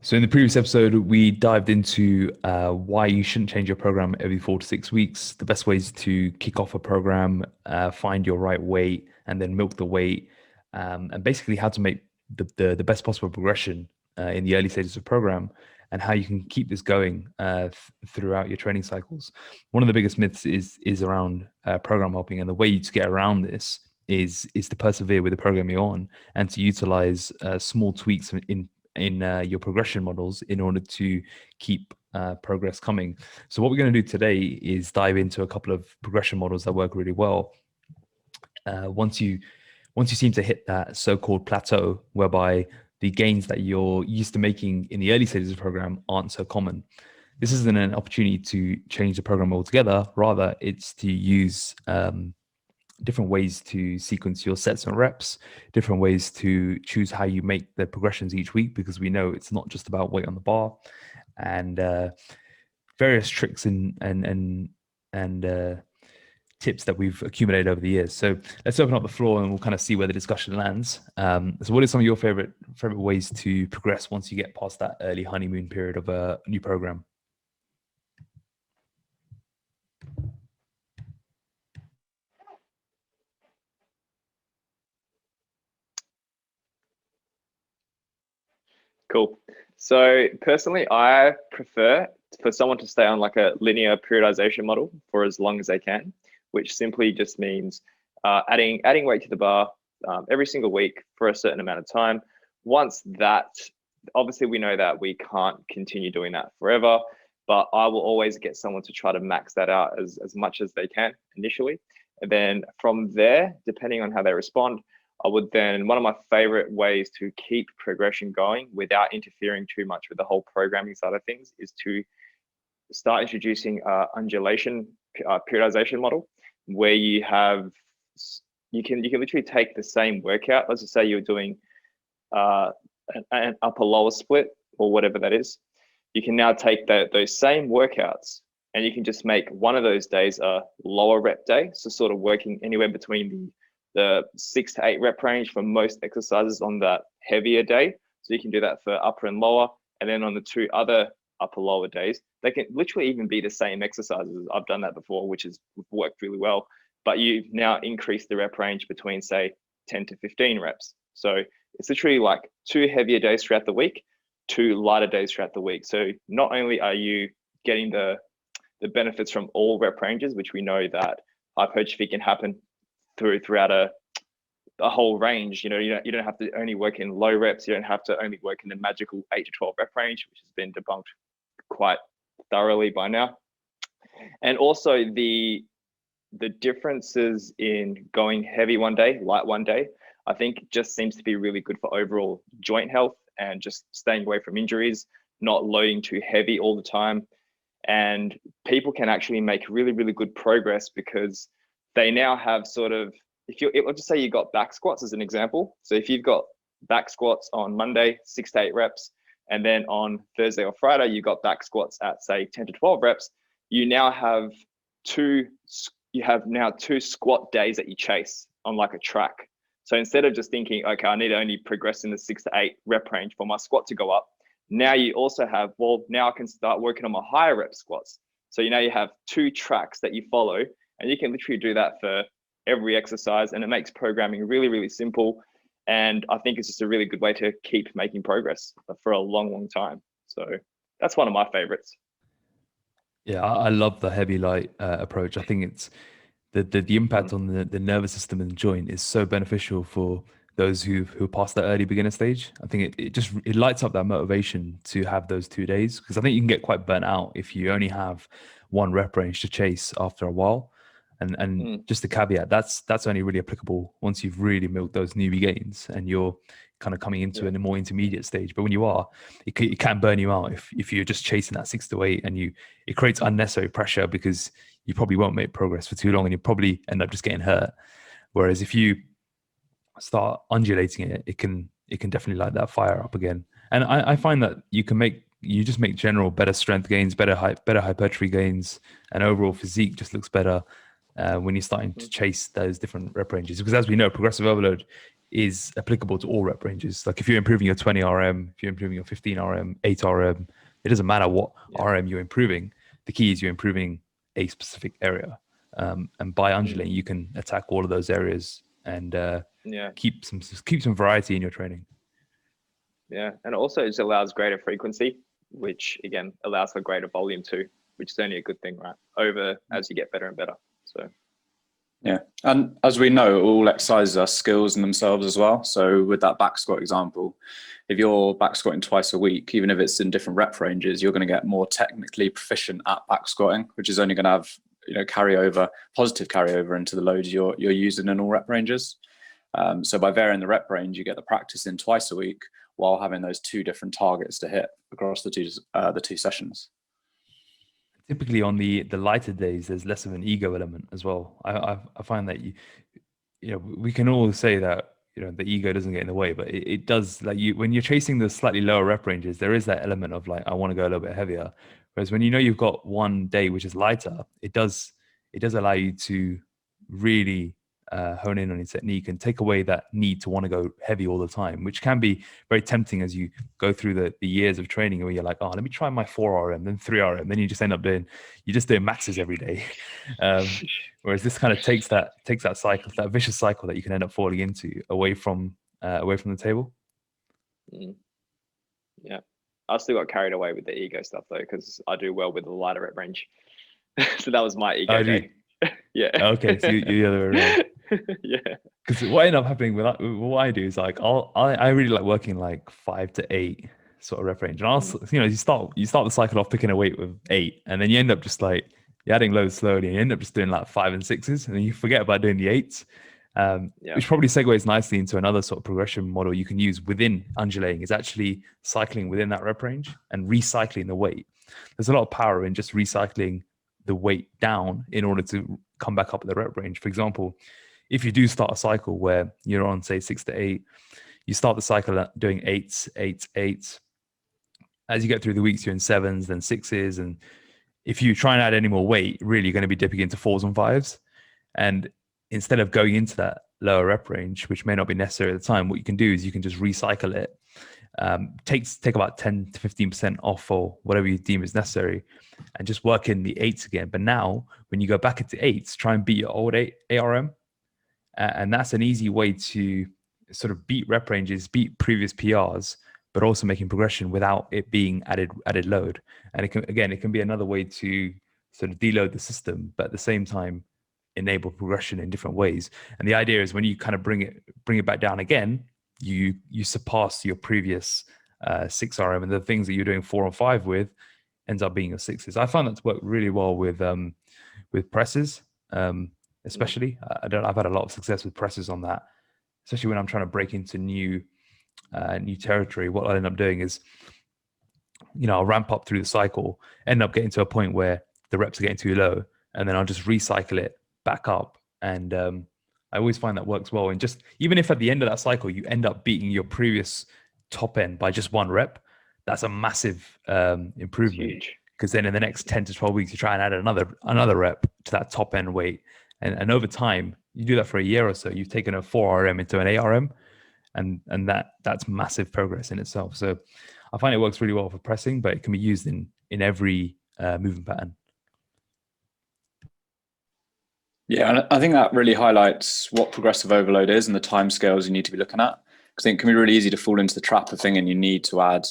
So in the previous episode, we dived into why you shouldn't change your program every 4 to 6 weeks, the best ways to kick off a program, find your right weight, and then milk the weight, and basically how to make the best possible progression in the early stages of program, and how you can keep this going throughout your training cycles. One of the biggest myths is around program hopping, and the way to get around this is to persevere with the program you're on and to utilize small tweaks in your progression models in order to keep progress coming. So what we're going to do today is dive into a couple of progression models that work really well. Once you seem to hit that so-called plateau, whereby the gains that you're used to making in the early stages of the program aren't so common. This isn't an opportunity to change the program altogether. Rather, it's to use different ways to sequence your sets and reps, different ways to choose how you make the progressions each week, because we know it's not just about weight on the bar, and various tricks and tips that we've accumulated over the years. So let's open up the floor and we'll kind of see where the discussion lands. So what are some of your favorite ways to progress once you get past that early honeymoon period of a new program? Cool. So personally, I prefer for someone to stay on like a linear periodization model for as long as they can, which simply just means adding weight to the bar every single week for a certain amount of time. Once that, obviously we know that we can't continue doing that forever, but I will always get someone to try to max that out as much as they can initially. And then from there, depending on how they respond, I would then, one of my favorite ways to keep progression going without interfering too much with the whole programming side of things is to start introducing undulation periodization model, where you can literally take the same workout. Let's just say you're doing an upper lower split or whatever that is. You can now take those same workouts and you can just make one of those days a lower rep day. So sort of working anywhere between the 6 to 8 rep range for most exercises on that heavier day. So you can do that for upper and lower. And then on the two other upper lower days, they can literally even be the same exercises. I've done that before, which has worked really well. But you've now increased the rep range between, say, 10 to 15 reps. So it's literally like 2 heavier days throughout the week, 2 lighter days throughout the week. So not only are you getting the benefits from all rep ranges, which we know that hypertrophy can happen throughout a whole range. You don't have to only work in low reps. You don't have to only work in the magical 8 to 12 rep range, which has been debunked quite thoroughly by now. And also the differences in going heavy one day, light one day, I think just seems to be really good for overall joint health and just staying away from injuries, not loading too heavy all the time. And people can actually make really, really good progress because they now have sort of, let's just say you got back squats as an example. So if you've got back squats on Monday, 6 to 8 reps, and then on Thursday or Friday, you got back squats at say 10 to 12 reps, you have now two squat days that you chase on like a track. So instead of just thinking, okay, I need to only progress in the 6 to 8 rep range for my squat to go up, now you also have, well, now I can start working on my higher rep squats. So you have 2 tracks that you follow, and you can literally do that for every exercise, and it makes programming really, really simple. And I think it's just a really good way to keep making progress for a long, long time. So that's one of my favorites. Yeah, I love the heavy light approach. I think it's the impact Mm. on the nervous system and the joint is so beneficial for those who pass that early beginner stage. I think it lights up that motivation to have those 2 days, because I think you can get quite burnt out if you only have one rep range to chase after a while. And Mm. just a caveat, that's only really applicable once you've really milked those newbie gains and you're kind of coming into Yeah. a more intermediate stage. But when you are, it can burn you out if you're just chasing that 6 to 8, and it creates unnecessary pressure because you probably won't make progress for too long and you probably end up just getting hurt. Whereas if you start undulating it, it can definitely light that fire up again. And I find that you just make general better strength gains, better hypertrophy gains, and overall physique just looks better when you're starting to chase those different rep ranges. Because as we know, progressive overload is applicable to all rep ranges. Like if you're improving your 20 RM, if you're improving your 15 RM, 8 RM, it doesn't matter what RM you're improving. The key is you're improving a specific area. And by undulating, you can attack all of those areas and keep some variety in your training. Yeah, and it also just allows greater frequency, which again allows for greater volume too, which is only a good thing, right? Over as you get better and better. So yeah, and as we know, all exercises are skills in themselves as well. So with that back squat example, if you're back squatting twice a week, even if it's in different rep ranges, you're going to get more technically proficient at back squatting, which is only going to have positive carryover into the loads you're using in all rep ranges. So by varying the rep range, you get the practice in twice a week while having those two different targets to hit across the two sessions. Typically on the lighter days, there's less of an ego element as well. I find that we can all say that the ego doesn't get in the way, but it does. Like when you're chasing the slightly lower rep ranges, there is that element of like I want to go a little bit heavier. Whereas when you've got one day which is lighter, it does allow you to really hone in on your technique and take away that need to want to go heavy all the time, which can be very tempting as you go through the years of training where you're like, oh, let me try my 4 RM, then 3 RM, then you just end up doing maxes every day. Whereas this kind of takes that cycle, that vicious cycle that you can end up falling into away from the table. Yeah, I still got carried away with the ego stuff though, because I do well with the lighter rep range. So that was my ego day. Yeah. Okay, so you're the other way around. Yeah. Because what ended up happening with what I do is like I really like working like 5 to 8 sort of rep range, and you start the cycle off picking a weight with 8, and then you end up just like you're adding loads slowly, and you end up just doing like 5 and 6s, and then you forget about doing the 8s. Which probably segues nicely into another sort of progression model you can use within undulating, is actually cycling within that rep range and recycling the weight. There's a lot of power in just recycling the weight down in order to come back up at the rep range. For example, if you do start a cycle where you're on, say, 6 to 8, you start the cycle doing 8s, 8s, 8s. As you get through the weeks, you're in 7s, then 6s. And if you try and add any more weight, really you're going to be dipping into 4s and 5s. And instead of going into that lower rep range, which may not be necessary at the time, what you can do is you can just recycle it. Take about 10 to 15% off or whatever you deem is necessary, and just work in the 8s again. But now, when you go back into 8s, try and beat your old ARM. And that's an easy way to sort of beat rep ranges, beat previous PRs, but also making progression without it being added load. And it can be another way to sort of deload the system, but at the same time enable progression in different ways. And the idea is when you kind of bring it back down again, you surpass your previous 6 RM, and the things that you're doing 4 and 5 with ends up being your 6s. I found that to work really well with presses, especially. I've had a lot of success with presses on that, especially when I'm trying to break into new territory. What I end up doing is, I'll ramp up through the cycle, end up getting to a point where the reps are getting too low, and then I'll just recycle it back up. And I always find that works well. And just even if at the end of that cycle you end up beating your previous top end by just 1 rep, that's a massive improvement. Because then in the next 10 to 12 weeks, you try and add another rep to that top end weight. And over time, you do that for a year or so, you've taken a 4 RM into an 8 RM, and that's massive progress in itself. So I find it works really well for pressing, but it can be used in every movement pattern. Yeah, and I think that really highlights what progressive overload is and the timescales you need to be looking at. Because I think it can be really easy to fall into the trap of thinking you need to add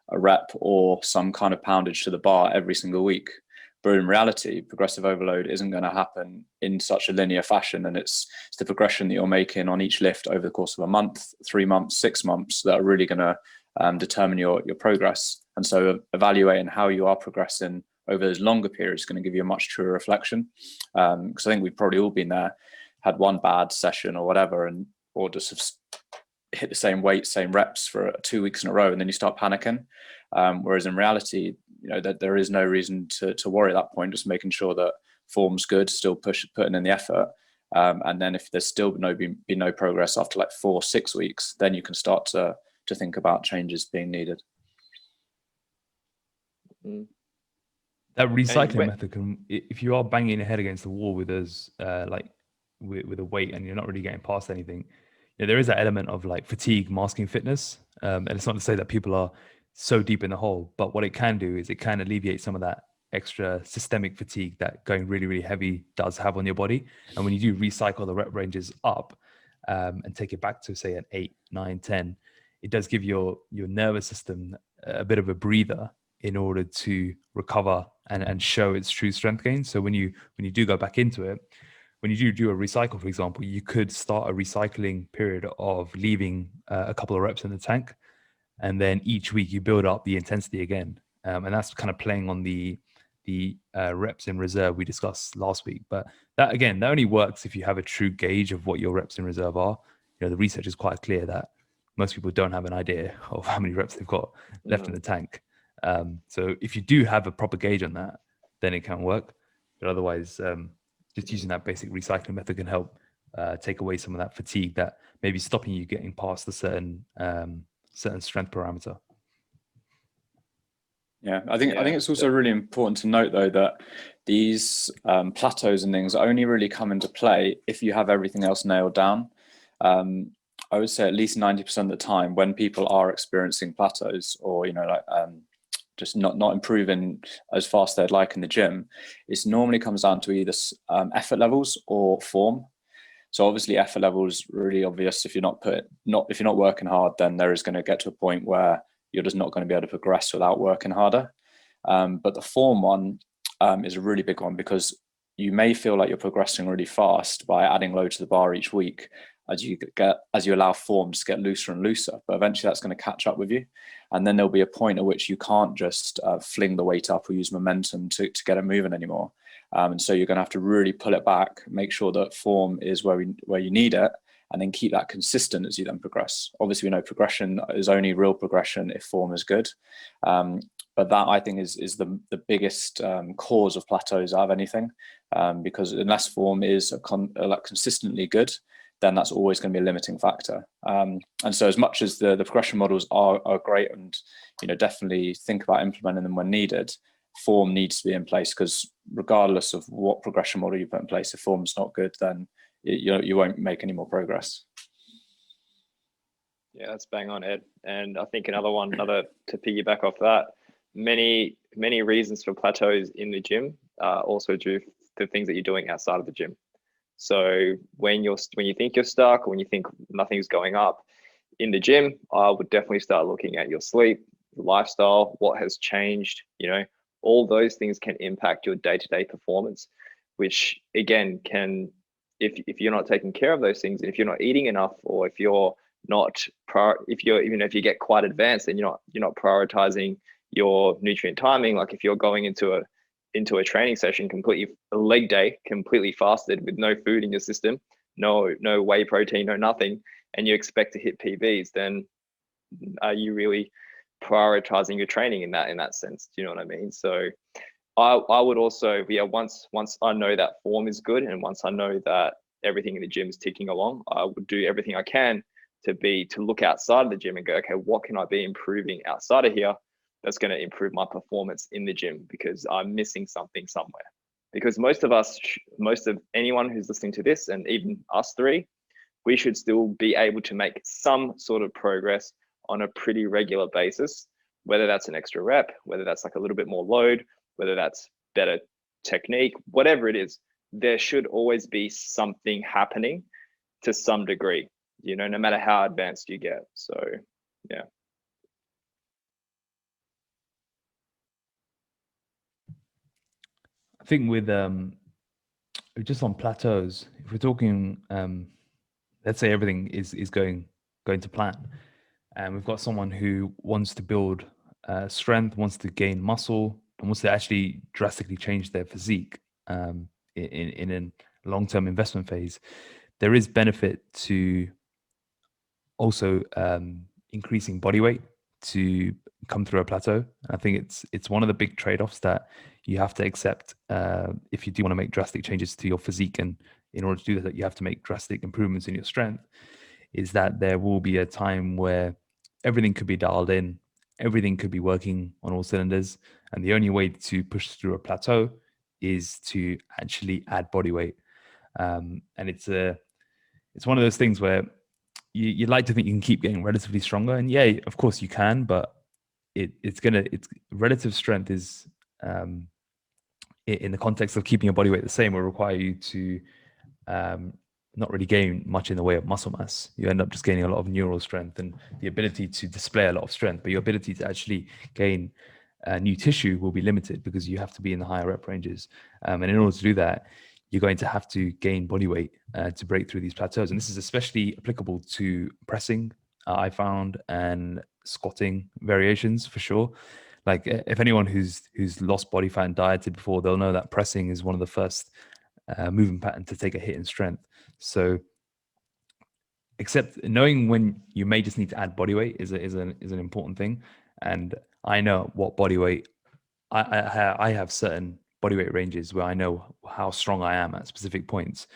a rep or some kind of poundage to the bar every single week. But in reality, progressive overload isn't going to happen in such a linear fashion. And it's the progression that you're making on each lift over the course of a month, 3 months, 6 months that are really going to determine your progress. And so evaluating how you are progressing over those longer periods is going to give you a much truer reflection. Because I think we've probably all been there, had one bad session or whatever, or just have hit the same weight, same reps for 2 weeks in a row, and then you start panicking. Whereas in reality, that there is no reason to worry at that point, just making sure that form's good, still putting in the effort. And then if there's still been no progress after like 4-6 weeks, then you can start to think about changes being needed. That recycling when, method can, if you are banging your head against the wall with those, like with a weight, and you're not really getting past anything, there is that element of like fatigue masking fitness. And it's not to say that people are so deep in the hole, but what it can do is it can alleviate some of that extra systemic fatigue that going really, really heavy does have on your body. And when you do recycle the rep ranges up, and take it back to say an 8, 9, 10, it does give your nervous system a bit of a breather in order to recover and show its true strength gain. So when you do go back into it, when you do a recycle, for example, you could start a recycling period of leaving a couple of reps in the tank, and then each week you build up the intensity again, and that's kind of playing on the reps in reserve we discussed last week. But that only works if you have a true gauge of what your reps in reserve are. The research is quite clear that most people don't have an idea of how many reps they've got left in the tank. So if you do have a proper gauge on that, then it can work. But otherwise, just using that basic recycling method can help take away some of that fatigue that may be stopping you getting past a certain strength parameter. Yeah, I think it's also really important to note though that these plateaus and things only really come into play if you have everything else nailed down. I would say at least 90% of the time when people are experiencing plateaus, or just not improving as fast as they'd like in the gym, it normally comes down to either effort levels or form. So obviously effort levels really obvious. If you're not working hard, then there is going to get to a point where you're just not going to be able to progress without working harder. But the form one is a really big one, because you may feel like you're progressing really fast by adding load to the bar each week as you allow form to get looser and looser, but eventually that's going to catch up with you, and then there'll be a point at which you can't just fling the weight up or use momentum to get it moving anymore. And so you're going to have to really pull it back, make sure that form is where you need it, and then keep that consistent as you then progress. Obviously, we know progression is only real progression if form is good. But that, I think, is the biggest cause of plateaus out of anything, because unless form is consistently good, then that's always going to be a limiting factor. And so as much as the progression models are great, and definitely think about implementing them when needed, form needs to be in place, because regardless of what progression model you put in place, if form's not good, then you won't make any more progress. Yeah, that's bang on, Ed. And I think another to piggyback off that, many reasons for plateaus in the gym are also due to things that you're doing outside of the gym. So when you think you're stuck, or when you think nothing's going up in the gym, I would definitely start looking at your sleep, lifestyle, what has changed. All those things can impact your day-to-day performance, which again can, if you're not taking care of those things, and if you're not eating enough, or if you're not if you get quite advanced and you're not prioritizing your nutrient timing, like if you're going into a training session a leg day completely fasted with no food in your system, no whey protein, no nothing, and you expect to hit PBs, then are you really prioritizing your training in that sense? Do you know what I mean? So I would also, once I know that form is good, and once I know that everything in the gym is ticking along, I would do everything I can to look outside of the gym and go, okay, what can I be improving outside of here that's going to improve my performance in the gym, because I'm missing something somewhere. Because most of anyone who's listening to this, and even us three, we should still be able to make some sort of progress on a pretty regular basis, whether that's an extra rep, whether that's like a little bit more load, whether that's better technique, whatever it is, there should always be something happening to some degree, no matter how advanced you get. So, yeah. I think with just on plateaus, if we're talking, let's say everything is going to plan, and we've got someone who wants to build strength, wants to gain muscle, and wants to actually drastically change their physique in a long-term investment phase, there is benefit to also increasing body weight to come through a plateau. And I think it's one of the big trade-offs that you have to accept if you do want to make drastic changes to your physique. And in order to do that, you have to make drastic improvements in your strength, is that there will be a time where everything could be dialed in everything could be working on all cylinders. And the only way to push through a plateau is to actually add body weight. And it's one of those things where you'd like to think you can keep getting relatively stronger. And yeah, of course you can, but it's relative strength is, in the context of keeping your body weight the same, will require you to not really gain much in the way of muscle mass. You end up just gaining a lot of neural strength and the ability to display a lot of strength, but your ability to actually gain new tissue will be limited because you have to be in the higher rep ranges. And in order to do that, you're going to have to gain body weight to break through these plateaus. And this is especially applicable to pressing, I found, and squatting variations for sure. Like if anyone who's lost body fat and dieted before, they'll know that pressing is one of the first movement pattern to take a hit in strength. So except knowing when you may just need to add body weight is an important thing. And I know what body weight I have certain body weight ranges where I know how strong I am at specific points.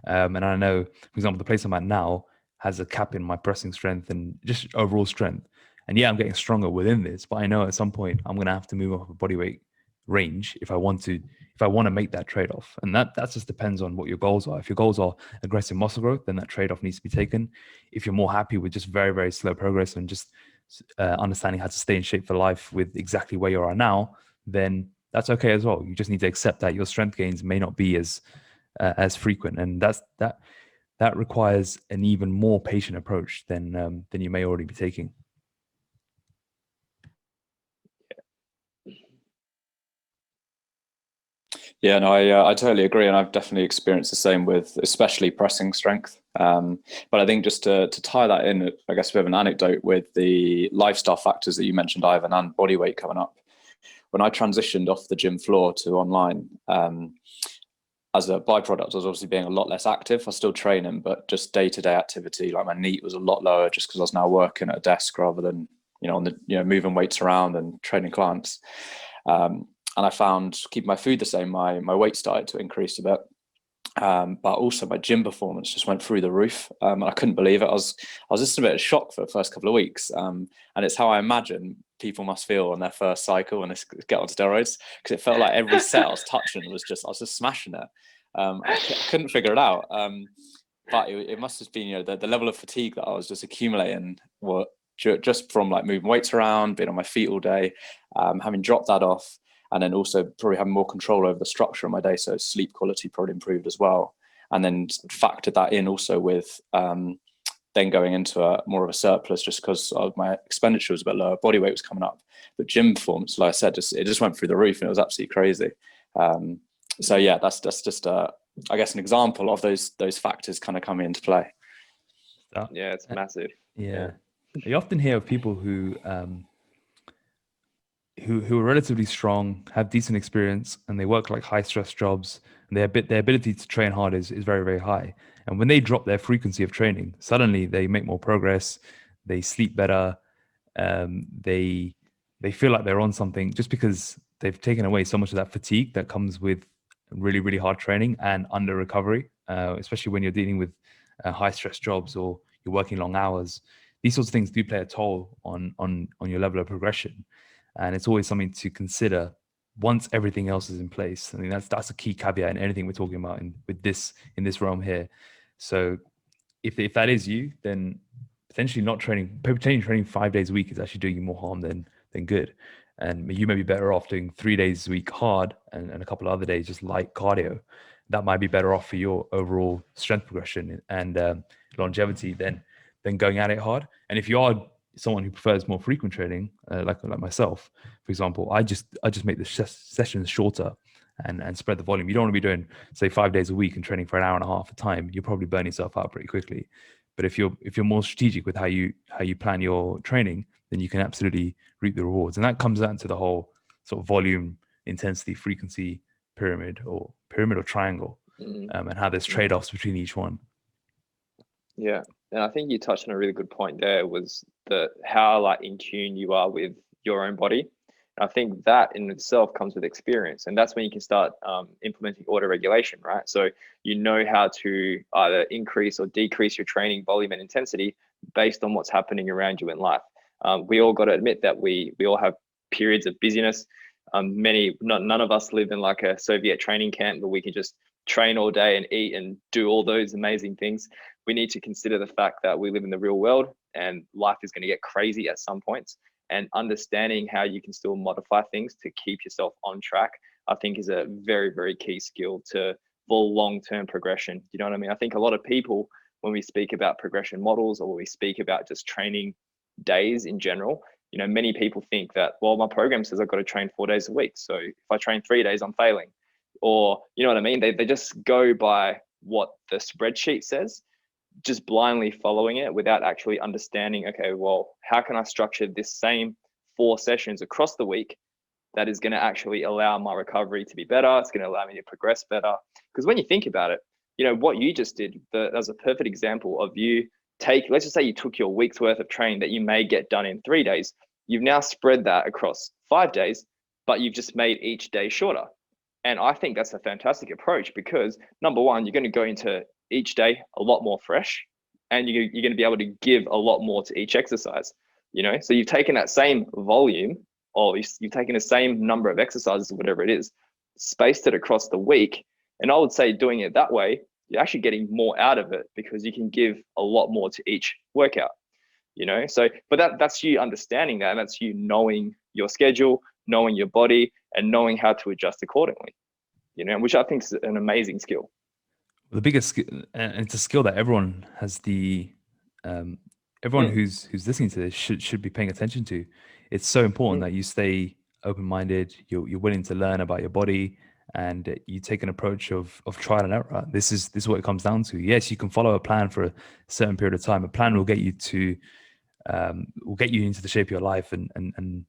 And I know, for example, the place I'm at now has a cap in my pressing strength and just overall strength. And yeah, I'm getting stronger within this, but I know at some point I'm going to have to move up a body weight range if I want to make that trade-off. And that just depends on what your goals are. If your goals are aggressive muscle growth, then that trade-off needs to be taken. If you're more happy with just very, very slow progress and just understanding how to stay in shape for life with exactly where you are now, then that's okay as well. You just need to accept that your strength gains may not be as frequent, and that requires an even more patient approach than you may already be taking. Yeah, no, I totally agree, and I've definitely experienced the same with especially pressing strength. But I think just to tie that in, I guess, with an anecdote with the lifestyle factors that you mentioned, Ivan, and body weight coming up. When I transitioned off the gym floor to online, as a byproduct, I was obviously being a lot less active. I was still training, but just day-to-day activity, like my NEAT was a lot lower just because I was now working at a desk rather than, moving weights around and training clients. And I found keeping my food the same, my weight started to increase a bit. But also my gym performance just went through the roof. And I couldn't believe it. I was just a bit of shock for the first couple of weeks. And it's how I imagine people must feel on their first cycle when they get on steroids, because it felt like every set I was touching I was just smashing it. I couldn't figure it out. But it must have been, the level of fatigue that I was just accumulating just from like moving weights around, being on my feet all day, having dropped that off. And then also probably having more control over the structure of my day. So sleep quality probably improved as well. And then factored that in also with then going into more of a surplus just because my expenditure was a bit lower, body weight was coming up. But gym performance, like I said, it just went through the roof and it was absolutely crazy. So yeah, that's just I guess an example of those factors kind of coming into play. Yeah, it's massive. Yeah. You often hear of people who are relatively strong, have decent experience, and they work like high stress jobs, and their ability to train hard is very, very high. And when they drop their frequency of training, suddenly they make more progress, they sleep better, they feel like they're on something just because they've taken away so much of that fatigue that comes with really, really hard training and under recovery, especially when you're dealing with high stress jobs or you're working long hours. These sorts of things do play a toll on your level of progression. And it's always something to consider once everything else is in place. I mean, that's a key caveat in anything we're talking about in this realm here. So if that is you, then potentially training 5 days a week is actually doing you more harm than good. And you may be better off doing 3 days a week hard and a couple of other days just light cardio. That might be better off for your overall strength progression and longevity than going at it hard. And if you are someone who prefers more frequent training, like myself, for example, I just make the sessions shorter and spread the volume. You don't want to be doing, say, 5 days a week and training for an hour and a half at a time. You'll probably burn yourself out pretty quickly. But if you're more strategic with how you plan your training, then you can absolutely reap the rewards. And that comes down to the whole sort of volume, intensity, frequency pyramid or triangle, and how there's trade-offs between each one. Yeah. And I think you touched on a really good point there, was how like in tune you are with your own body. And I think that in itself comes with experience, and that's when you can start implementing auto regulation, right? So you know how to either increase or decrease your training volume and intensity based on what's happening around you in life. We all got to admit that we all have periods of busyness. None of us live in like a Soviet training camp where we can just train all day and eat and do all those amazing things. We need to consider the fact that we live in the real world and life is going to get crazy at some points, and understanding how you can still modify things to keep yourself on track, I think is a very, very key skill for long-term progression. You know what I mean? I think a lot of people, when we speak about progression models or when we speak about just training days in general, many people think that, well, my program says I've got to train 4 days a week. So if I train 3 days, I'm failing. Or, you know what I mean? They just go by what the spreadsheet says, just blindly following it without actually understanding, okay, well, how can I structure this same 4 sessions across the week that is going to actually allow my recovery to be better? It's going to allow me to progress better. Because when you think about it, what you just did, that was a perfect example of you let's just say you took your week's worth of training that you may get done in 3 days. You've now spread that across 5 days, but you've just made each day shorter. And I think that's a fantastic approach because, number one, you're going to go into each day a lot more fresh, and you're going to be able to give a lot more to each exercise. So you've taken that same volume, or you've taken the same number of exercises, whatever it is, spaced it across the week. And I would say doing it that way, you're actually getting more out of it because you can give a lot more to each workout. So, but that's you understanding that, and that's you knowing your schedule, knowing your body, and knowing how to adjust accordingly, which I think is an amazing skill. The biggest, and it's a skill that everyone has everyone who's listening to this should be paying attention to. It's so important that you stay open-minded, you're willing to learn about your body, and you take an approach of trial and error. This is what it comes down to. Yes, you can follow a plan for a certain period of time. A plan will get you into the shape of your life and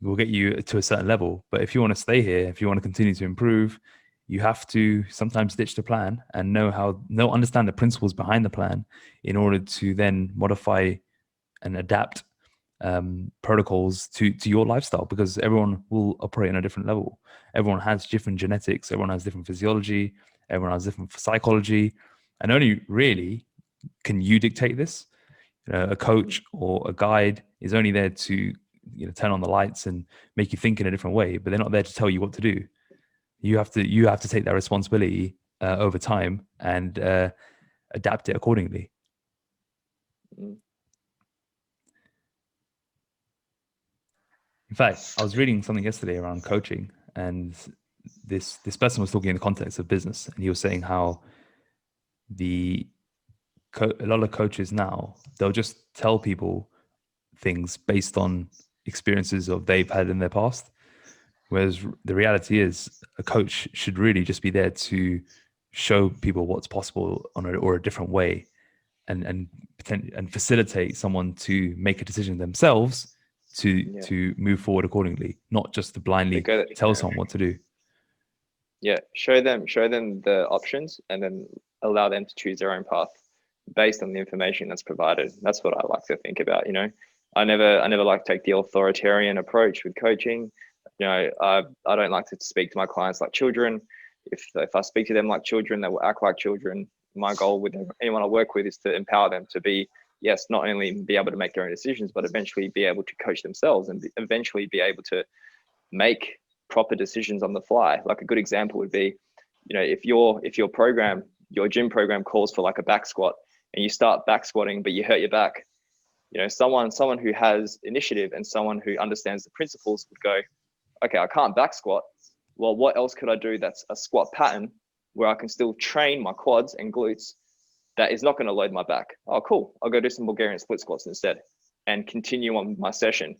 will get you to a certain level. But if you want to stay here, if you want to continue to improve, you have to sometimes ditch the plan and understand the principles behind the plan in order to then modify and adapt protocols to your lifestyle, because everyone will operate on a different level. Everyone has different genetics, everyone has different physiology, everyone has different psychology, and only really can you dictate this. A coach or a guide is only there to turn on the lights and make you think in a different way, but they're not there to tell you what to do. You have to take that responsibility over time and adapt it accordingly. In fact, I was reading something yesterday around coaching, and this person was talking in the context of business, and he was saying how a lot of coaches now, they'll just tell people things based on experiences they've had in their past, whereas the reality is a coach should really just be there to show people what's possible or a different way, and facilitate someone to make a decision themselves to move forward accordingly, not just to blindly tell someone what to do. Yeah, show them the options and then allow them to choose their own path based on the information that's provided. That's what I like to think about. I never like to take the authoritarian approach with coaching. I don't like to speak to my clients like children. If I speak to them like children, they will act like children. My goal with anyone I work with is to empower them to be, yes, not only be able to make their own decisions, but eventually be able to coach themselves and eventually be able to make proper decisions on the fly. Like a good example would be, if your gym program calls for like a back squat and you start back squatting, but you hurt your back, someone who has initiative and someone who understands the principles would go, okay, I can't back squat. Well, what else could I do that's a squat pattern where I can still train my quads and glutes that is not going to load my back? Oh, cool. I'll go do some Bulgarian split squats instead and continue on my session.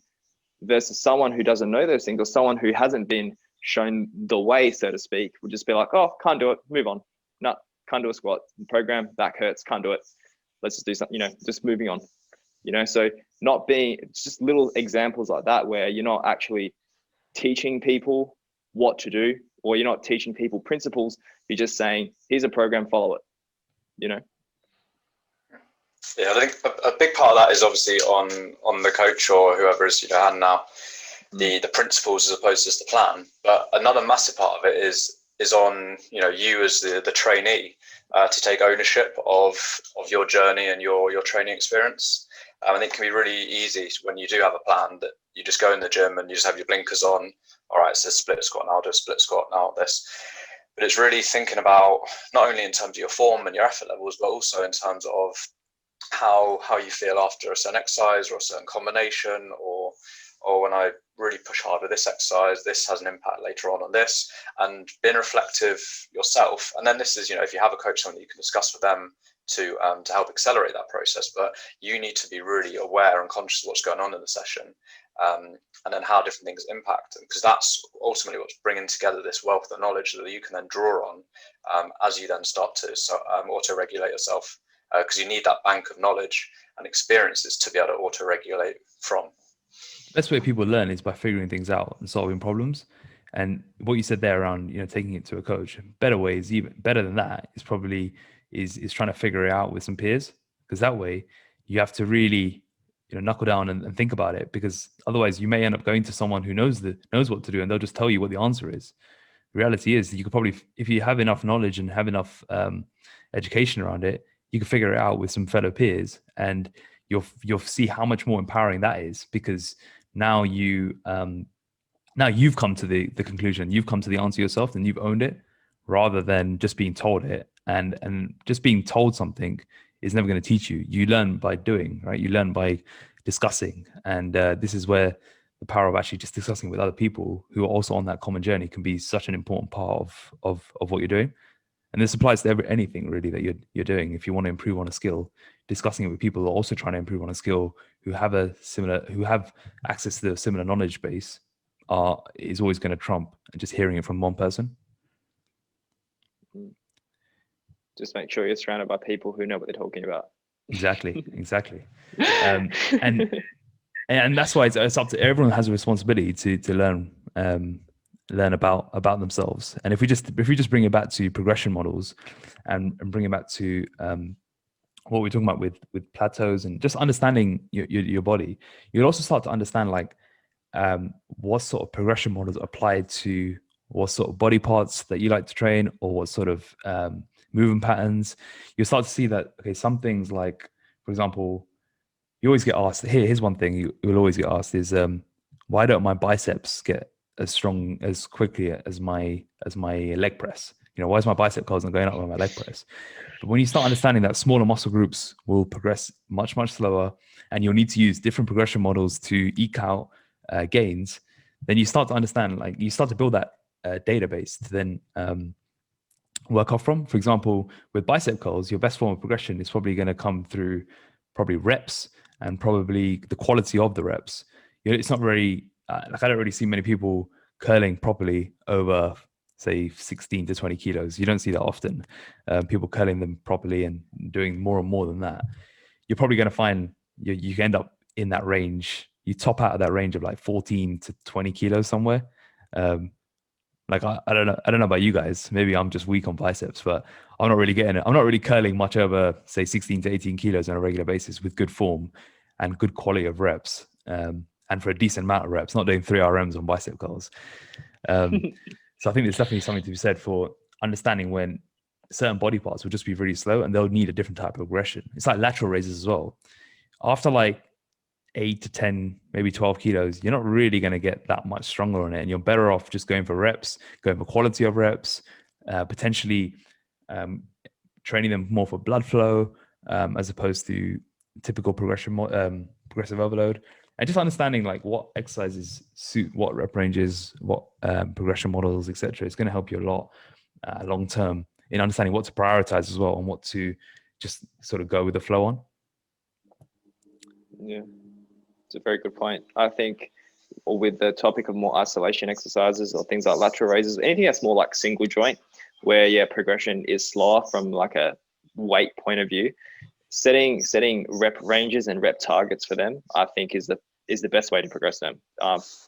Versus someone who doesn't know those things, or someone who hasn't been shown the way, so to speak, would just be like, oh, can't do it, move on. No, can't do a squat. Program, back hurts, can't do it. Let's just do something, just moving on. So it's just little examples like that where you're not actually teaching people what to do, or you're not teaching people principles. You're just saying, here's a program, follow it. Yeah, I think a big part of that is obviously on the coach or whoever is hand now, the principles as opposed to just the plan. But another massive part of it is on you as the trainee to take ownership of your journey and your training experience. I think it can be really easy when you do have a plan that you just go in the gym and you just have your blinkers on. All right, it's a split squat now, I'll do a split squat now, this. But it's really thinking about not only in terms of your form and your effort levels, but also in terms of how you feel after a certain exercise or a certain combination, or when I really push hard with this exercise, this has an impact later on this, and being reflective yourself. And then this is, if you have a coach, something you can discuss with them to help accelerate that process. But you need to be really aware and conscious of what's going on in the session, and then how different things impact, because that's ultimately what's bringing together this wealth of knowledge that you can then draw on as you then start to auto-regulate yourself, because you need that bank of knowledge and experiences to be able to auto-regulate from. The best way people learn is by figuring things out and solving problems. And what you said there around, taking it to a coach, better ways, even better than that, is probably is trying to figure it out with some peers, because that way you have to really knuckle down and think about it, because otherwise you may end up going to someone who knows what to do, and they'll just tell you what the answer is. The reality is that you could probably, if you have enough knowledge and have enough education around it, you can figure it out with some fellow peers, and you'll see how much more empowering that is, because now you've come to the conclusion, you've come to the answer yourself, and you've owned it, rather than just being told it. And just being told something is never going to teach you. You learn by doing, right? You learn by discussing. And this is where the power of actually just discussing with other people who are also on that common journey can be such an important part of what you're doing. And this applies to anything really that you're doing. If you want to improve on a skill, discussing it with people who are also trying to improve on a skill, who have access to the similar knowledge base, is always going to trump just hearing it from one person. Just make sure you're surrounded by people who know what they're talking about. Exactly. And that's why it's up to everyone has a responsibility to learn about themselves. And if we just bring it back to progression models and bring it back to what we're talking about with plateaus and just understanding your body, you'll also start to understand what sort of progression models apply to what sort of body parts that you like to train, or what sort of movement patterns. You'll start to see that, okay, some things, like, for example, you always get asked, here's one thing you will always get asked is, why don't my biceps get as strong as quickly as my leg press? Why is my bicep curls not going up with my leg press? But when you start understanding that smaller muscle groups will progress much, much slower, and you'll need to use different progression models to eke out gains, then you start to understand, you start to build that database to then work off from. For example, with bicep curls, your best form of progression is probably going to come through probably reps, and probably the quality of the reps. It's not very I don't really see many people curling properly over, say, 16 to 20 kilos. You don't see that often. People curling them properly and doing more and more than that. You're probably going to find you end up in that range. You top out of that range of 14 to 20 kilos somewhere. I don't know about you guys. Maybe I'm just weak on biceps, but I'm not really getting it. I'm not really curling much over, say, 16 to 18 kilos on a regular basis with good form and good quality of reps, and for a decent amount of reps, not doing 3 RMs on bicep curls. So I think there's definitely something to be said for understanding when certain body parts will just be really slow and they'll need a different type of progression. It's like lateral raises as well. After 8 to 10, maybe 12 kilos, you're not really going to get that much stronger on it. And you're better off just going for reps, going for quality of reps, potentially training them more for blood flow, as opposed to typical progressive overload. And just understanding what exercises suit what rep ranges, what progression models, etc. It's going to help you a lot long term in understanding what to prioritize as well, and what to just sort of go with the flow on. Yeah. It's a very good point. I think, or with the topic of more isolation exercises or things like lateral raises, anything that's more like single joint, where progression is slower from a weight point of view, setting rep ranges and rep targets for them, I think is the best way to progress them.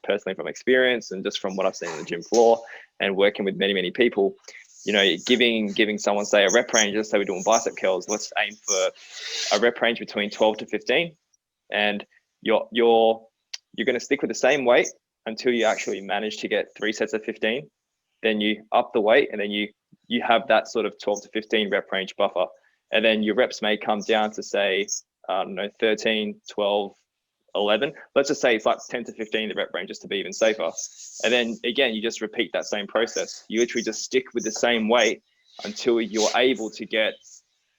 Personally, from experience and just from what I've seen on the gym floor and working with many people, giving someone, say, a rep range. Let's say we're doing bicep curls. Let's aim for a rep range between 12 to 15, and you're going to stick with the same weight until you actually manage to get 3 sets of 15. Then you up the weight, and then you have that sort of 12 to 15 rep range buffer. And then your reps may come down to, say, I don't know, 13, 12, 11. Let's just say it's like 10 to 15 the rep range, just to be even safer. And then again, you just repeat that same process. You literally just stick with the same weight until you're able to get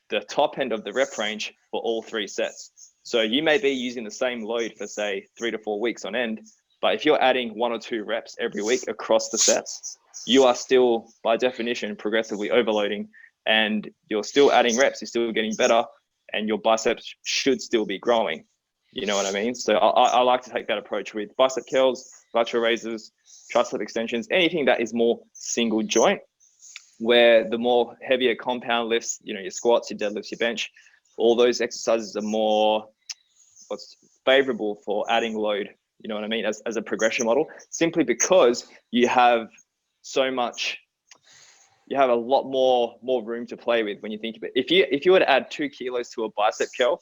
the top end of the rep range for all 3 sets. So you may be using the same load for say 3 to 4 weeks on end, but if you're adding 1 or 2 reps every week across the sets, you are still by definition progressively overloading, and you're still adding reps, you're still getting better, and your biceps should still be growing. You know what I mean? So I like to take that approach with bicep curls, lateral raises, tricep extensions, anything that is more single joint, where the more heavier compound lifts, you know, your squats, your deadlifts, your bench, all those exercises are more what's favorable for adding load, you know what I mean, as a progression model, simply because you have so much, you have a lot more room to play with when you think of it. If you were to add 2 kilos to a bicep curl,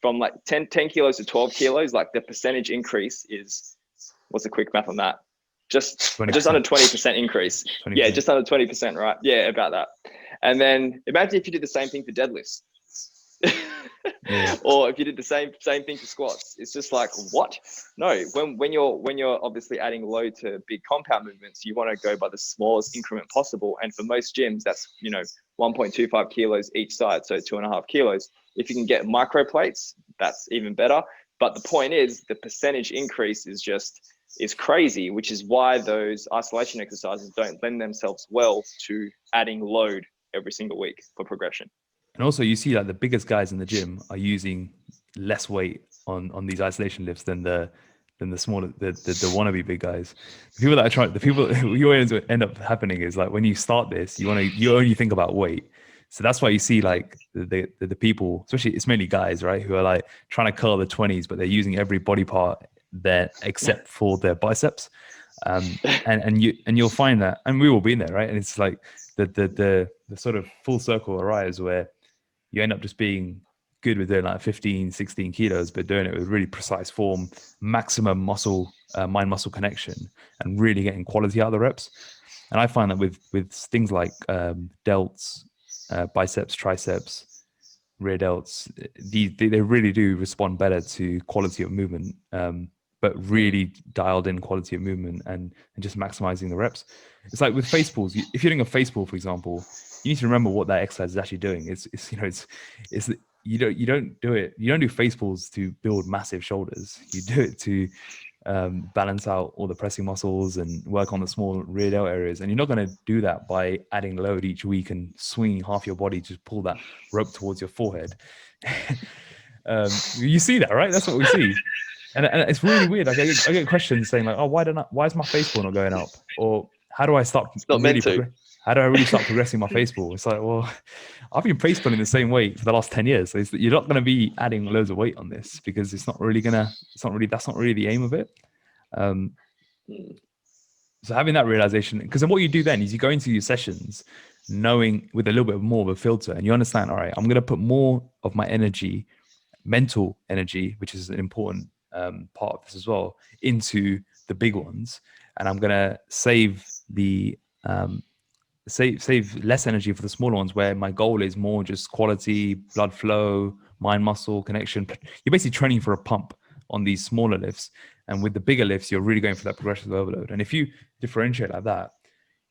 from like 10 kilos to 12 kilos, like the percentage increase is, what's the quick math on that? Just 20%. under 20% increase. 20%. Yeah, just under 20%, right? Yeah, about that. And then imagine if you did the same thing for deadlifts. Yeah. Or if you did the same thing for squats. It's just like, what? No, when you're obviously adding load to big compound movements, you want to go by the smallest increment possible. And for most gyms, that's, you know, 1.25 kilos each side, so 2.5 kilos. If you can get micro plates, that's even better. But the point is, the percentage increase is crazy, which is why those isolation exercises don't lend themselves well to adding load every single week for progression. And also, you see like the biggest guys in the gym are using less weight on these isolation lifts than the smaller the wannabe big guys. The people that are trying, the people who end up happening is like when you start this, you only think about weight. So that's why you see like the people, especially it's mainly guys, right, who are like trying to curl the 20s, but they're using every body part there except for their biceps. And you'll find that, and we've all been there, right? And it's like the sort of full circle arrives where you end up just being good with doing like 15, 16 kilos, but doing it with really precise form, maximum muscle, mind-muscle connection, and really getting quality out of the reps. And I find that with things like delts, biceps, triceps, rear delts, they really do respond better to quality of movement, but really dialed in quality of movement and just maximizing the reps. It's like with face pulls. If you're doing a face pull, for example, you need to remember what that exercise is actually doing. It's you don't do face pulls to build massive shoulders. You do it to balance out all the pressing muscles and work on the small rear delt areas. And you're not going to do that by adding load each week and swinging half your body to pull that rope towards your forehead. You see that, right? That's what we see. And it's really weird. Like I get questions saying like, "Oh, why is my face pull not going up?" Or how do I start? It's not meant to. How do I really start progressing my face pull? It's like, well, I've been face pulling the same weight for the last 10 years. So you're not going to be adding loads of weight on this because that's not really the aim of it. So having that realization, because then what you do then is you go into your sessions knowing with a little bit more of a filter, and you understand, all right, I'm going to put more of my energy, mental energy, which is an important part of this as well, into the big ones, and I'm going to save the save less energy for the smaller ones, where my goal is more just quality, blood flow, mind muscle connection. You're basically training for a pump on these smaller lifts, and with the bigger lifts you're really going for that progressive overload. And if you differentiate like that,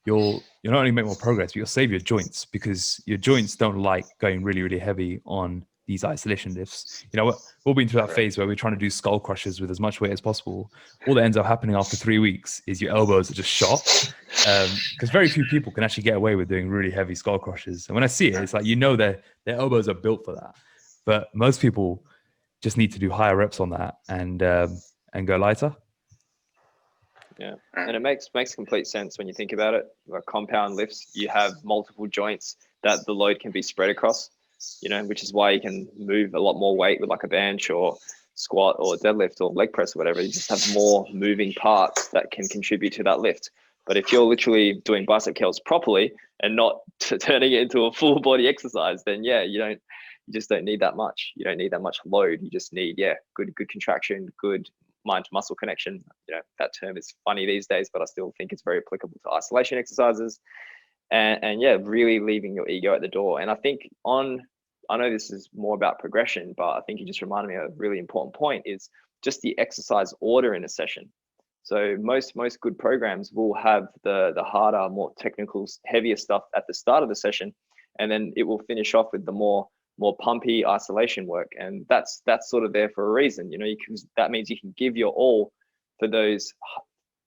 you'll not only make more progress, but you'll save your joints, because your joints don't like going really, really heavy on these isolation lifts. You know, we've been through that phase where we're trying to do skull crushers with as much weight as possible. All that ends up happening after 3 weeks is your elbows are just shot, because very few people can actually get away with doing really heavy skull crushers. And when I see it, it's like, you know, their elbows are built for that. But most people just need to do higher reps on that and go lighter. Yeah, and it makes complete sense when you think about it. Like compound lifts, you have multiple joints that the load can be spread across, you know, which is why you can move a lot more weight with like a bench or squat or deadlift or leg press or whatever. You just have more moving parts that can contribute to that lift. But if you're literally doing bicep curls properly and not turning it into a full body exercise, then yeah, you just don't need that much. You don't need that much load. You just need, good contraction, good mind to muscle connection. You know, that term is funny these days, but I still think it's very applicable to isolation exercises. And yeah, really leaving your ego at the door. And I think I know this is more about progression, but I think you just reminded me of a really important point, is just the exercise order in a session. So most good programs will have the harder, more technical, heavier stuff at the start of the session, and then it will finish off with the more pumpy isolation work. And that's sort of there for a reason. That means you can give your all for those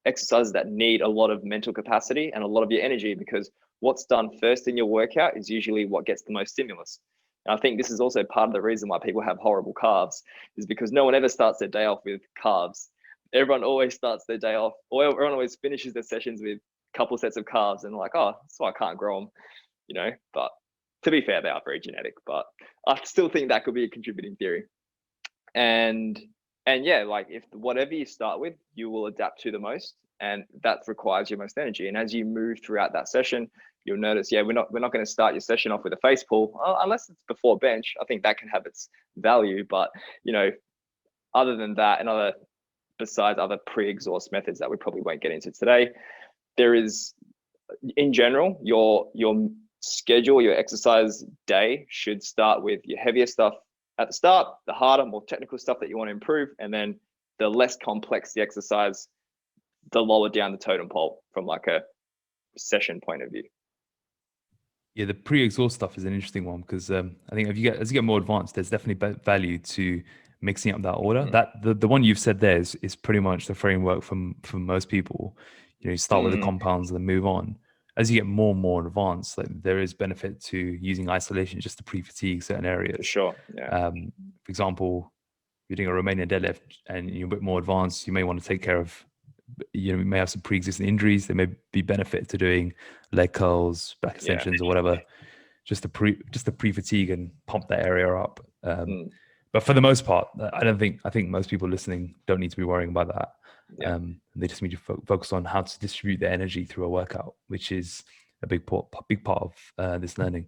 exercises that need a lot of mental capacity and a lot of your energy, because what's done first in your workout is usually what gets the most stimulus. And I think this is also part of the reason why people have horrible calves, is because no one ever starts their day off with calves. Everyone always starts their day off, or everyone always finishes their sessions with a couple sets of calves, and like, oh, so I can't grow them, But to be fair, they are very genetic, but I still think that could be a contributing theory. And yeah, like if whatever you start with, you will adapt to the most, and that requires your most energy. And as you move throughout that session, you'll notice, yeah, we're not going to start your session off with a face pull, unless it's before bench. I think that can have its value, but other than that, and besides other pre-exhaust methods that we probably won't get into today, there is, in general, your schedule, your exercise day should start with your heavier stuff at the start, the harder, more technical stuff that you want to improve, and then the less complex the exercise, the lower down the totem pole from like a session point of view. Yeah, the pre-exhaust stuff is an interesting one, because I think as you get more advanced, there's definitely value to mixing up that order. That the one you've said there is pretty much the framework for most people. You start with the compounds and then move on. As you get more and more advanced, like there is benefit to using isolation just to pre-fatigue certain areas. For sure. Yeah. For example, you're doing a Romanian deadlift and you're a bit more advanced, you may want to take care of, you may have some pre-existing injuries. There may be benefit to doing leg curls, back extensions, or whatever, just to pre-fatigue and pump that area up. But for the most part, I think most people listening don't need to be worrying about that. Yeah. They just need to focus on how to distribute their energy through a workout, which is a big part of this learning.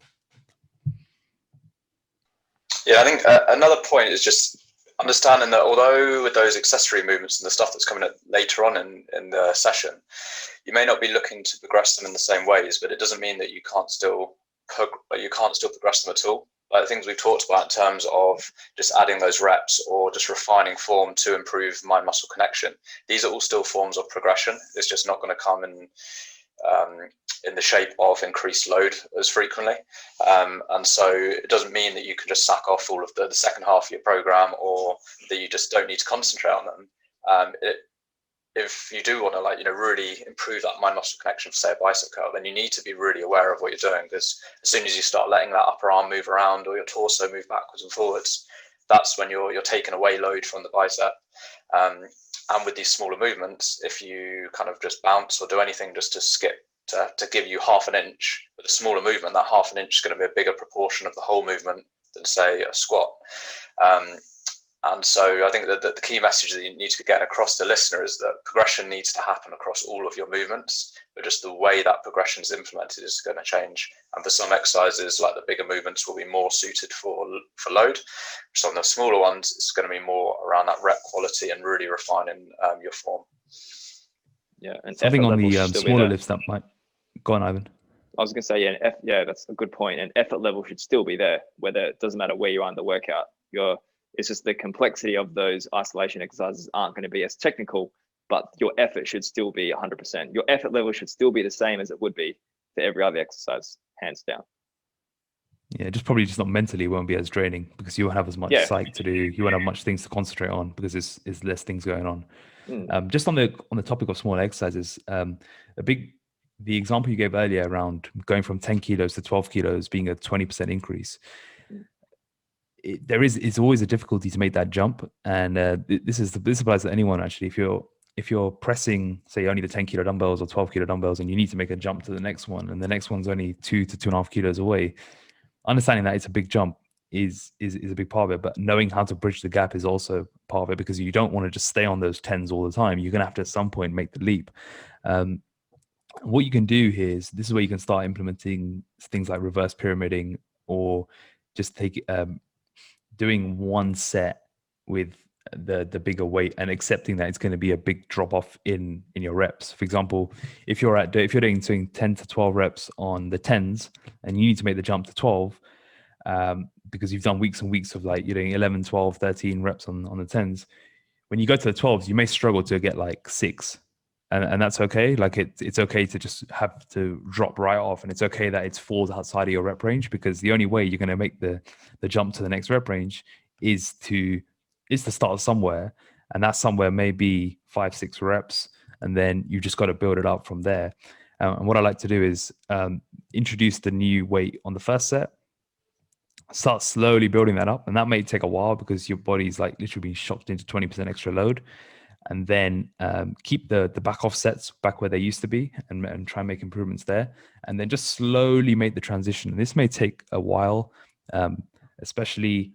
Yeah, I think another point is just understanding that although with those accessory movements and the stuff that's coming later on in the session, you may not be looking to progress them in the same ways, but it doesn't mean that you can't still progress them at all. Like the things we've talked about in terms of just adding those reps or just refining form to improve mind-muscle connection, these are all still forms of progression. It's just not going to come in the shape of increased load as frequently. And so it doesn't mean that you can just sack off all of the second half of your program, or that you just don't need to concentrate on them. If you do want to really improve that mind muscle connection for say a bicep curl, then you need to be really aware of what you're doing, because as soon as you start letting that upper arm move around or your torso move backwards and forwards, that's when you're taking away load from the bicep. And with these smaller movements, if you kind of just bounce or do anything just to skip to give you half an inch with a smaller movement, that half an inch is going to be a bigger proportion of the whole movement than say a squat. And so I think that the key message that you need to get across to the listener is that progression needs to happen across all of your movements, but just the way that progression is implemented is going to change. And for some exercises, like the bigger movements, will be more suited for load. Some of the smaller ones, it's going to be more around that rep quality and really refining your form. Yeah, and something on the smaller lifts that might go on, Ivan. I was going to say, yeah, that's a good point. And effort level should still be there, whether it doesn't matter where you are in the workout. It's just the complexity of those isolation exercises aren't going to be as technical, but your effort should still be 100%. Your effort level should still be the same as it would be for every other exercise, hands down. Yeah, probably not mentally won't be as draining, because you won't have as much psych to do. You won't have much things to concentrate on because there's less things going on. Just on the topic of small exercises, the example you gave earlier around going from 10 kilos to 12 kilos being a 20% increase. It's always a difficulty to make that jump, and this applies to anyone actually. If you're pressing, say, only the 10 kilo dumbbells or 12 kilo dumbbells, and you need to make a jump to the next one, and the next one's only 2 to 2.5 kilos away, understanding that it's a big jump is a big part of it. But knowing how to bridge the gap is also part of it, because you don't want to just stay on those 10s all the time. You're gonna have to at some point make the leap. What you can do here is, this is where you can start implementing things like reverse pyramiding, or just doing one set with the bigger weight and accepting that it's going to be a big drop off in your reps. For example, if you're doing 10 to 12 reps on the 10s and you need to make the jump to 12, because you've done weeks and weeks of like, you're doing 11, 12, 13 reps on the 10s. When you go to the 12s, you may struggle to get like 6. And that's okay. Like it's okay to just have to drop right off, and it's okay that it falls outside of your rep range, because the only way you're going to make the jump to the next rep range is to start somewhere, and that somewhere may be 5-6 reps, and then you just got to build it up from there. And what I like to do is introduce the new weight on the first set, start slowly building that up, and that may take a while because your body's like literally being shocked into 20% extra load, and then keep the back off sets back where they used to be, and try and make improvements there, and then just slowly make the transition. And this may take a while, especially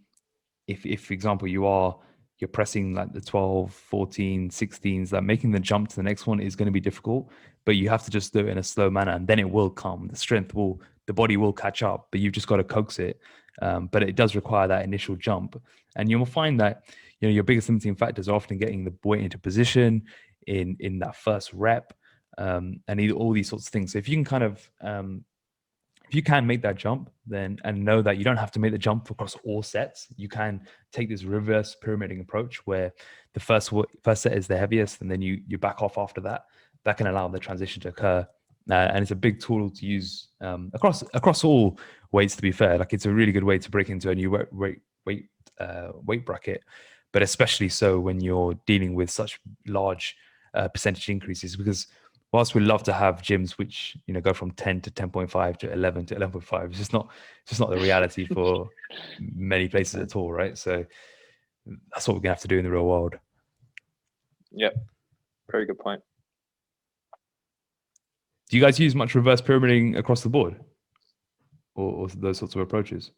if for example you're pressing like the 12, 14, 16s, that making the jump to the next one is going to be difficult, but you have to just do it in a slow manner, and then it will come. The body will catch up, but you've just got to coax it. But it does require that initial jump, and you'll find that your biggest limiting factors are often getting the weight into position in that first rep, and all these sorts of things. So if you can kind of if you can make that jump, then, and know that you don't have to make the jump across all sets, you can take this reverse pyramiding approach where the first set is the heaviest, and then you back off after that. That can allow the transition to occur. And it's a big tool to use across all weights, to be fair. Like, it's a really good way to break into a new weight bracket, but especially so when you're dealing with such large percentage increases, because whilst we love to have gyms which go from 10 to 10.5 to 11 to 11.5, it's just not the reality for many places at all, right? So that's what we're gonna have to do in the real world. Yep, very good point. Do you guys use much reverse pyramiding across the board, or those sorts of approaches?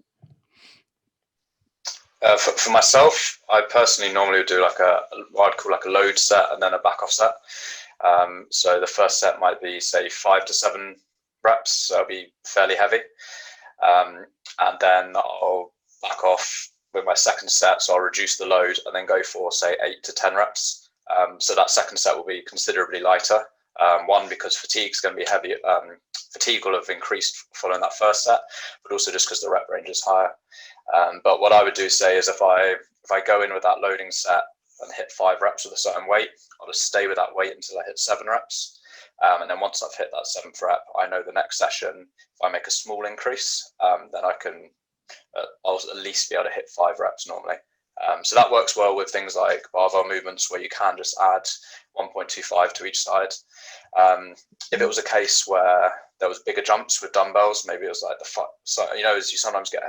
For myself, I personally normally would do like what I'd call like a load set and then a back off set. So the first set might be, say, 5 to 7 reps, so it'll be fairly heavy. And then I'll back off with my second set, so I'll reduce the load and then go for, say, 8 to 10 reps. So that second set will be considerably lighter. One, because fatigue is going to be heavy. Fatigue will have increased following that first set, but also just because the rep range is higher. But what I would do, say, is if I go in with that loading set and hit 5 reps with a certain weight, I'll just stay with that weight until I hit 7 reps. And then once I've hit that 7th rep, I know the next session, if I make a small increase, then I'll at least be able to hit 5 reps normally. So that works well with things like barbell movements, where you can just add 1.25 to each side. If it was a case where there was bigger jumps with dumbbells, maybe it was like as you sometimes get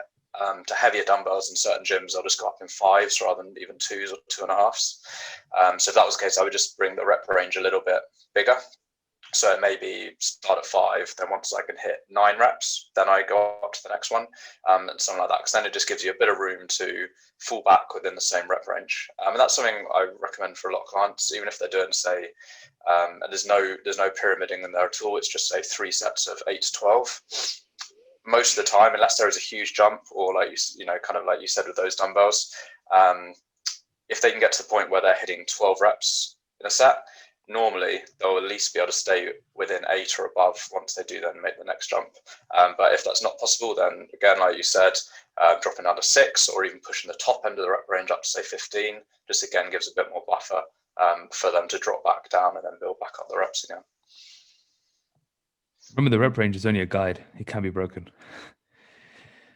to heavier dumbbells in certain gyms, I'll just go up in 5s rather than even 2s or 2.5s. So if that was the case, I would just bring the rep range a little bit bigger. So it maybe start at 5, then once I can hit 9 reps, then I go up to the next one, and something like that, because then it just gives you a bit of room to fall back within the same rep range. And that's something I recommend for a lot of clients, even if they're doing, say, and there's no pyramiding in there at all. It's just, say, 3 sets of 8 to 12. Most of the time, unless there is a huge jump, or kind of like you said with those dumbbells, if they can get to the point where they're hitting 12 reps in a set, normally they'll at least be able to stay within 8 or above once they do then make the next jump. But if that's not possible, then again, like you said, dropping down to 6 or even pushing the top end of the rep range up to, say, 15, just again gives a bit more buffer for them to drop back down and then build back up the reps again. Remember, the rep range is only a guide. It can be broken.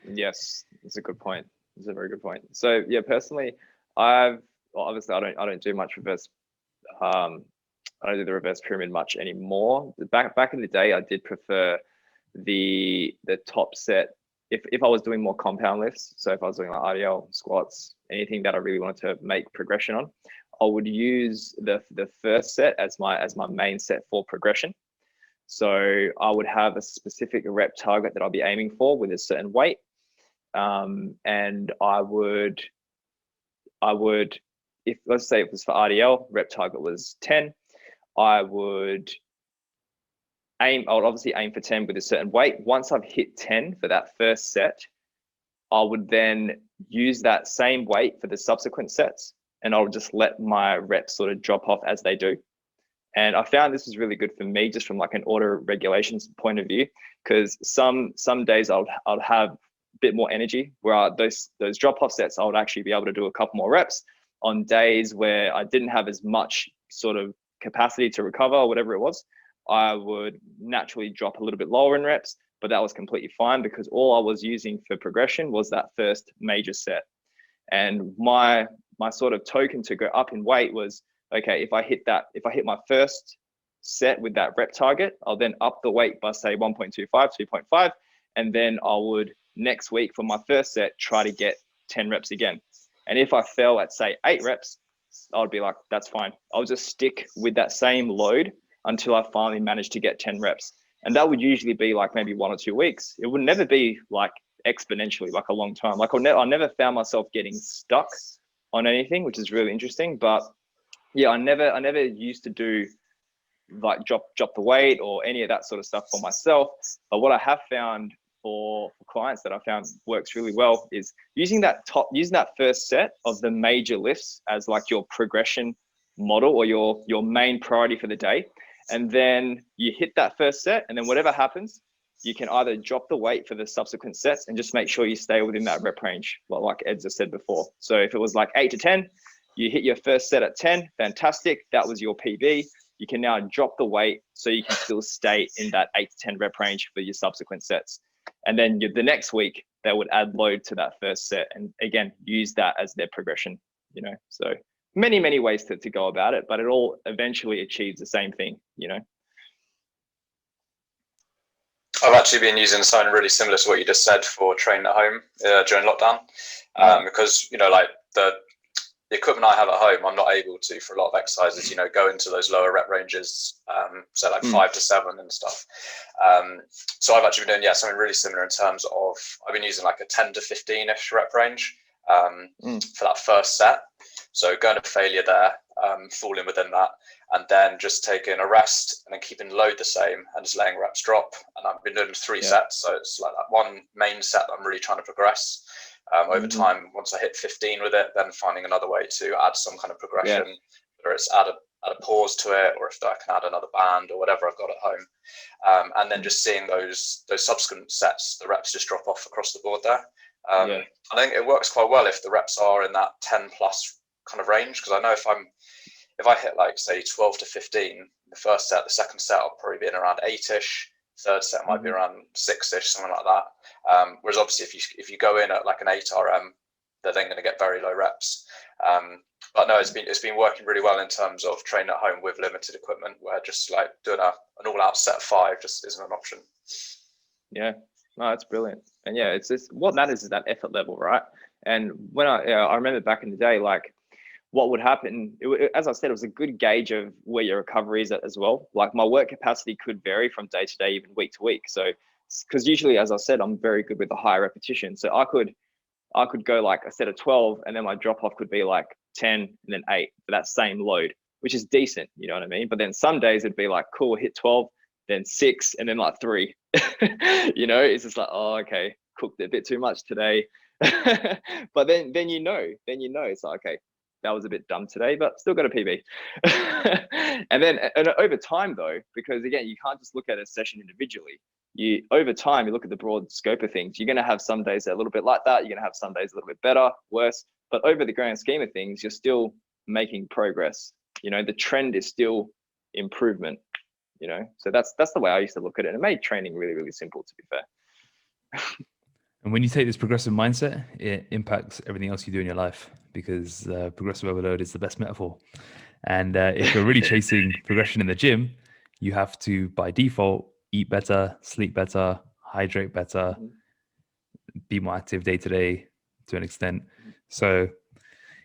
Yes, it's a good point. It's a very good point. So yeah, personally, obviously I don't do much reverse. I don't do the reverse pyramid much anymore. Back in the day, I did prefer the top set. If I was doing more compound lifts, so if I was doing like RDL, squats, anything that I really wanted to make progression on, I would use the first set as my main set for progression. So I would have a specific rep target that I'll be aiming for with a certain weight, and I would, if let's say it was for RDL, rep target was 10. I would obviously aim for 10 with a certain weight. Once I've hit 10 for that first set, I would then use that same weight for the subsequent sets, and I'll just let my reps sort of drop off as they do. And I found this was really good for me, just from like an auto regulations point of view, because some days I'll have bit more energy, where those drop-off sets, I would actually be able to do a couple more reps on days where I didn't have as much sort of capacity to recover or whatever it was. I would naturally drop a little bit lower in reps, but that was completely fine because all I was using for progression was that first major set. And my sort of token to go up in weight was, okay, if I hit my first set with that rep target, I'll then up the weight by say 1.25, 2.5, and then I would next week for my first set try to get 10 reps again. And if I fell at say 8 reps, I would be like, that's fine. I'll just stick with that same load until I finally managed to get 10 reps. And that would usually be like maybe 1 or 2 weeks. It would never be like exponentially, like a long time. Like I never found myself getting stuck on anything, which is really interesting. But yeah, I never used to do like drop the weight or any of that sort of stuff for myself. But what I have found for clients that I found works really well is using that first set of the major lifts as like your progression model or your main priority for the day. And then you hit that first set, and then whatever happens, you can either drop the weight for the subsequent sets and just make sure you stay within that rep range, like Eds has said before. So if it was like 8 to 10, you hit your first set at 10, fantastic. That was your PB. You can now drop the weight so you can still stay in that 8 to 10 rep range for your subsequent sets. And then the next week, they would add load to that first set and again, use that as their progression, So many ways to go about it, but it all eventually achieves the same thing, I've actually been using something really similar to what you just said for training at home during lockdown, because like the equipment I have at home, I'm not able to for a lot of exercises, go into those lower rep ranges, so like 5 to 7 and stuff. So I've actually been doing something really similar in terms of I've been using like a 10 to 15ish rep range for that first set. So going to failure there, falling within that, and then just taking a rest and then keeping load the same and just letting reps drop. And I've been doing 3 sets, so it's like that one main set that I'm really trying to progress. Over time, once I hit 15 with it, then finding another way to add some kind of progression, whether it's add a pause to it, or if I can add another band or whatever I've got at home, and then just seeing those subsequent sets, the reps just drop off across the board there. I think it works quite well if the reps are in that 10 plus kind of range, because I know if I hit like say 12 to 15 the first set, the second set I'll probably be in around 8ish, third set might be around 6ish, something like that. Whereas obviously if you go in at like an 8 RM, they're then going to get very low reps. But no, it's been working really well in terms of training at home with limited equipment, where just like doing an all-out set of 5 just isn't an option. Yeah, no, that's brilliant. And yeah, it's just what matters is that effort level, right? And when I remember back in the day, like what would happen, as I said, it was a good gauge of where your recovery is at as well. Like my work capacity could vary from day to day, even week to week. So, because usually, as I said, I'm very good with the high repetition. So I could go like a set of 12, and then my drop off could be like 10 and then 8 for that same load, which is decent. You know what I mean? But then some days it'd be like, cool, hit 12, then 6, and then like 3. It's just like, oh, okay, cooked it a bit too much today. But then it's like, okay, that was a bit dumb today, but still got a PB. and over time though, because again, you can't just look at a session individually. Over time, you look at the broad scope of things. You're going to have some days that are a little bit like that. You're going to have some days a little bit better, worse. But over the grand scheme of things, you're still making progress. The trend is still improvement. So that's the way I used to look at it. And it made training really, really simple, to be fair. And when you take this progressive mindset, it impacts everything else you do in your life, because progressive overload is the best metaphor. And if you're really chasing progression in the gym, you have to, by default, eat better, sleep better, hydrate better, be more active day to day to an extent. So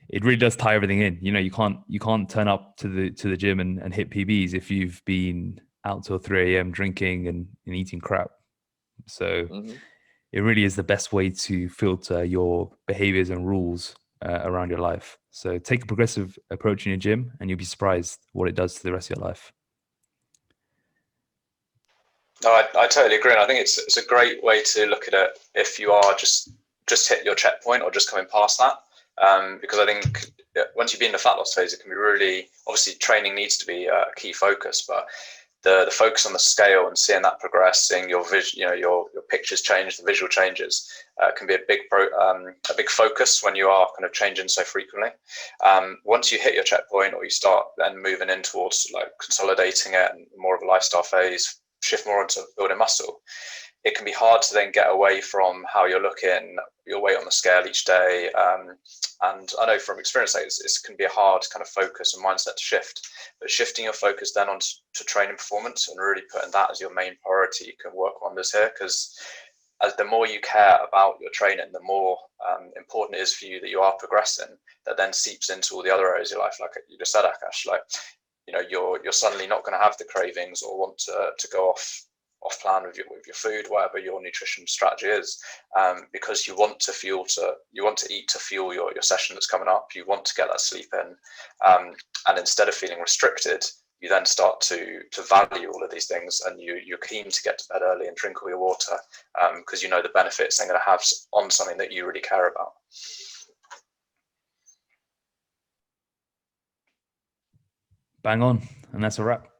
it really does tie everything in. You can't turn up to the gym and hit PBs if you've been out till 3 a.m. drinking and eating crap. So it really is the best way to filter your behaviors and rules around your life. So take a progressive approach in your gym, and you'll be surprised what it does to the rest of your life. No, I totally agree. And I think it's a great way to look at it if you are just hit your checkpoint or just coming past that. Because I think once you've been in the fat loss phase, it can be really, obviously training needs to be a key focus, but the focus on the scale and seeing that progress, seeing your vision, your pictures change, the visual changes can be a big focus when you are kind of changing so frequently. Once you hit your checkpoint, or you start then moving in towards like consolidating it and more of a lifestyle phase, shift more into building muscle, it can be hard to then get away from how you're looking, your weight on the scale each day. And I know from experience, like, it can be a hard kind of focus and mindset to shift. But shifting your focus then on to training performance and really putting that as your main priority can work wonders here, because as the more you care about your training, the more important it is for you that you are progressing. That then seeps into all the other areas of your life, like you just said, Akash. Like, you know, you're suddenly not going to have the cravings or want to go off plan with your food, whatever your nutrition strategy is, because you want to eat to fuel your session that's coming up. You want to get that sleep in, and instead of feeling restricted, you then start to value all of these things, and you're keen to get to bed early and drink all your water, because you know the benefits they're going to have on something that you really care about. Bang on, and that's a wrap.